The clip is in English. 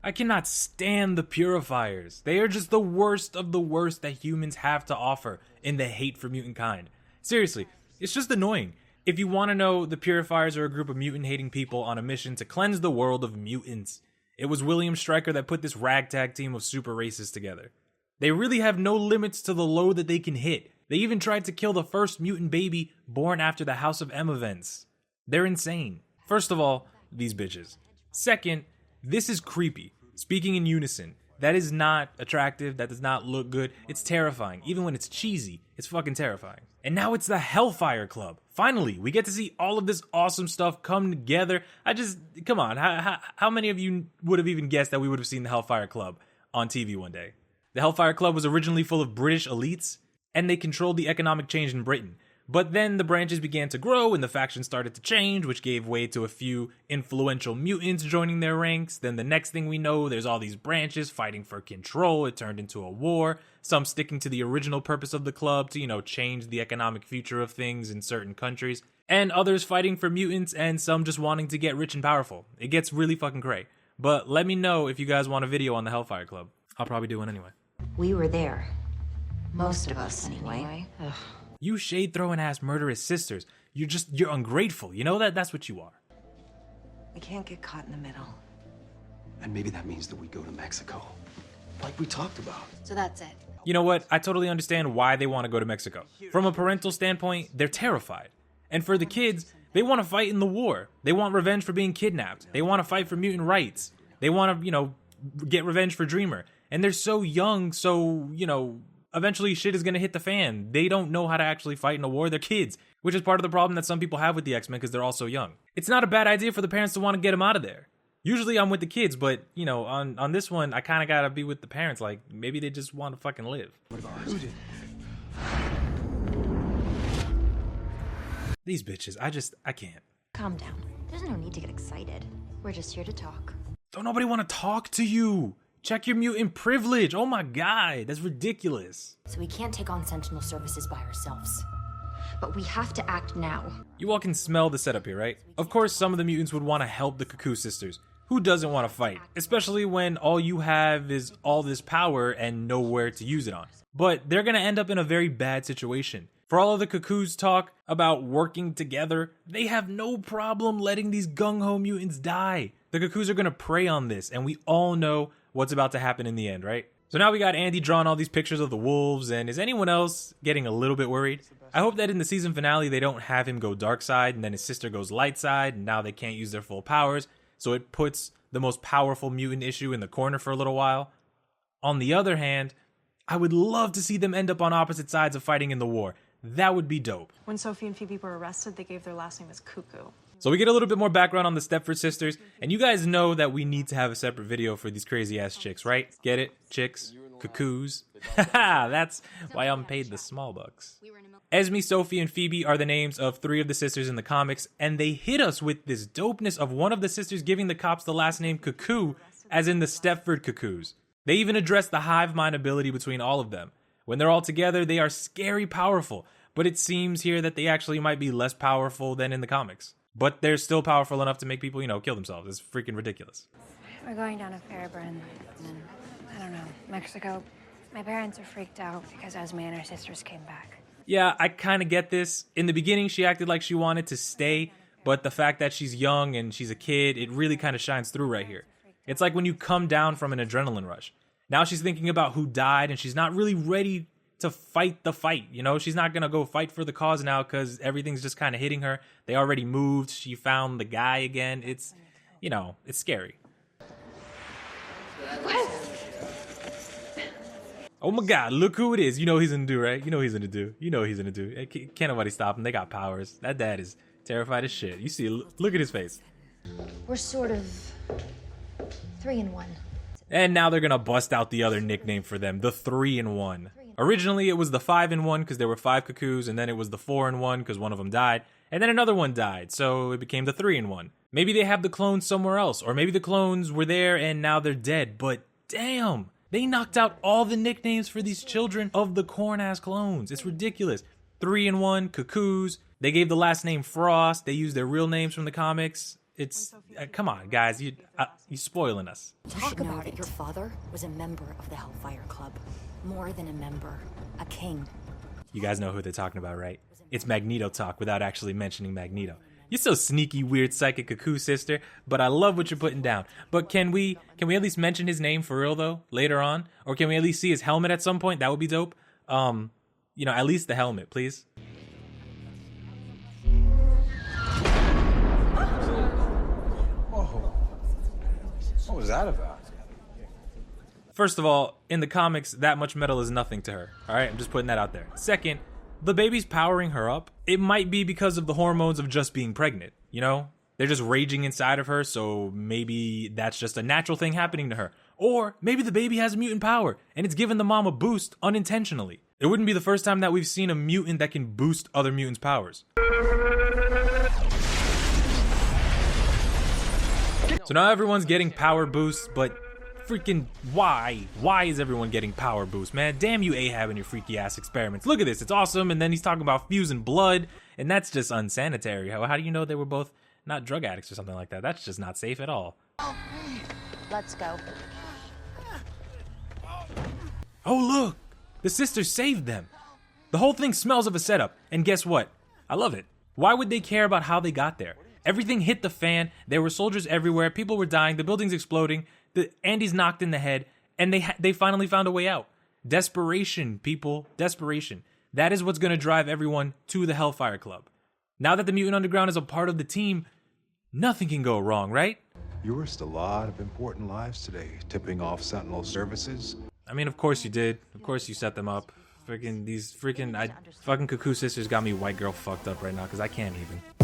I cannot stand the Purifiers. They are just the worst of the worst that humans have to offer in the hate for mutant kind. Seriously, it's just annoying. If you want to know, the Purifiers are a group of mutant-hating people on a mission to cleanse the world of mutants. It was William Stryker that put this ragtag team of super racists together. They really have no limits to the load that they can hit. They even tried to kill the first mutant baby born after the House of M events. They're insane. First of all, these bitches. Second, this is creepy. Speaking in unison. That is not attractive. That does not look good. It's terrifying. Even when it's cheesy, it's fucking terrifying. And now it's the Hellfire Club. Finally, we get to see all of this awesome stuff come together. Come on. How many of you would have even guessed that we would have seen the Hellfire Club on TV one day? The Hellfire Club was originally full of British elites, and they controlled the economic change in Britain. But then the branches began to grow and the factions started to change, which gave way to a few influential mutants joining their ranks. Then the next thing we know, there's all these branches fighting for control. It turned into a war, some sticking to the original purpose of the club to, change the economic future of things in certain countries, and others fighting for mutants, and some just wanting to get rich and powerful. It gets really fucking great. But let me know if you guys want a video on the Hellfire Club. I'll probably do one anyway. We were there. Most of us, anyway. Ugh. You shade-throwing ass murderous sisters. You're ungrateful. You know that? That's what you are. We can't get caught in the middle. And maybe that means that we go to Mexico. Like we talked about. So that's it. You know what? I totally understand why they want to go to Mexico. From a parental standpoint, they're terrified. And for the kids, they want to fight in the war. They want revenge for being kidnapped. They want to fight for mutant rights. They want to, get revenge for Dreamer. And they're so young, so, eventually shit is going to hit the fan. They don't know how to actually fight in a war. They're kids, which is part of the problem that some people have with the X-Men because they're all so young. It's not a bad idea for the parents to want to get them out of there. Usually I'm with the kids, but, on this one, I kind of got to be with the parents. Like, maybe they just want to fucking live. These bitches, I can't. Calm down. There's no need to get excited. We're just here to talk. Don't nobody want to talk to you. Check your mutant privilege. Oh my god, that's ridiculous. So we can't take on Sentinel services by ourselves. But we have to act now. You all can smell the setup here, right? Of course, some of the mutants would want to help the Cuckoo sisters. Who doesn't want to fight? Especially when all you have is all this power and nowhere to use it on. But they're gonna end up in a very bad situation. For all of the Cuckoos talk about working together, they have no problem letting these gung-ho mutants die. The Cuckoos are gonna prey on this, and we all know what's about to happen in the end, right? So now we got Andy drawing all these pictures of the wolves, and is anyone else getting a little bit worried? I hope that in the season finale they don't have him go dark side, and then his sister goes light side, and now they can't use their full powers, so it puts the most powerful mutant issue in the corner for a little while. On the other hand, I would love to see them end up on opposite sides of fighting in the war. That would be dope. When Sophie and Phoebe were arrested, they gave their last name as Cuckoo. So we get a little bit more background on the Stepford sisters, and you guys know that we need to have a separate video for these crazy ass chicks, right? Get it? Chicks? Cuckoos? Haha, that's why I'm paid the small bucks. Esme, Sophie, and Phoebe are the names of 3 of the sisters in the comics, and they hit us with this dopeness of one of the sisters giving the cops the last name Cuckoo, as in the Stepford Cuckoos. They even address the hive mind ability between all of them. When they're all together, they are scary powerful, but it seems here that they actually might be less powerful than in the comics. But they're still powerful enough to make people, kill themselves. It's freaking ridiculous. We're going down to Fairburn, and I don't know, Mexico. My parents are freaked out because Esme and her sisters came back. Yeah, I kind of get this. In the beginning, she acted like she wanted to stay, but the fact that she's young and she's a kid, it really kind of shines through right here. It's like when you come down from an adrenaline rush. Now she's thinking about who died, and she's not really ready to fight the fight. She's not going to go fight for the cause now because everything's just kind of hitting her. They already moved. She found the guy again. It's, it's scary. What? Oh my god, look who it is. You know what he's going to do, right? You know what he's going to do. Can't nobody stop him. They got powers. That dad is terrified as shit. You see, look at his face. We're sort of 3-in-1. And now they're going to bust out the other nickname for them, the 3-in-1. Originally, it was the 5-in-1 because there were 5 Cuckoos, and then it was the 4-in-1 because one of them died, and then another one died, so it became the 3-in-1. Maybe they have the clones somewhere else, or maybe the clones were there and now they're dead, but damn, they knocked out all the nicknames for these children of the corn-ass clones. It's ridiculous. 3-in-1, Cuckoos, they gave the last name Frost, they used their real names from the comics. It's come on, guys, you spoiling us. You should know that your father was a member of the Hellfire Club. More than a member, a king. You guys know who they're talking about, right? It's Magneto talk without actually mentioning Magneto. You're so sneaky, weird, psychic Cuckoo, sister, but I love what you're putting down. But can we at least mention his name for real, though, later on? Or can we at least see his helmet at some point? That would be dope. You know, at least the helmet, please. Whoa. What was that about? First of all, in the comics, that much metal is nothing to her. All right, I'm just putting that out there. Second, the baby's powering her up. It might be because of the hormones of just being pregnant, you know? They're just raging inside of her, so maybe that's just a natural thing happening to her. Or maybe the baby has mutant power, and it's giving the mom a boost unintentionally. It wouldn't be the first time that we've seen a mutant that can boost other mutants' powers. So now everyone's getting power boosts, but freaking why? Why is everyone getting power boosts, man? Damn you, Ahab, and your freaky ass experiments. Look at this, it's awesome. And then he's talking about fusing blood, and that's just unsanitary. How do you know they were both not drug addicts or something like that? That's just not safe at all. Let's go. Oh, look, the sisters saved them. The whole thing smells of a setup, and guess what? I love it. Why would they care about how they got there? Everything hit the fan, there were soldiers everywhere, people were dying, the building's exploding, Andy's knocked in the head, and they finally found a way out. Desperation, people, desperation. That is what's going to drive everyone to the Hellfire Club. Now that the Mutant Underground is a part of the team, nothing can go wrong, right? You risked a lot of important lives today, tipping off Sentinel services. I mean, of course you did. Of course you set them up. Fucking Cuckoo sisters got me white girl fucked up right now because I can't even.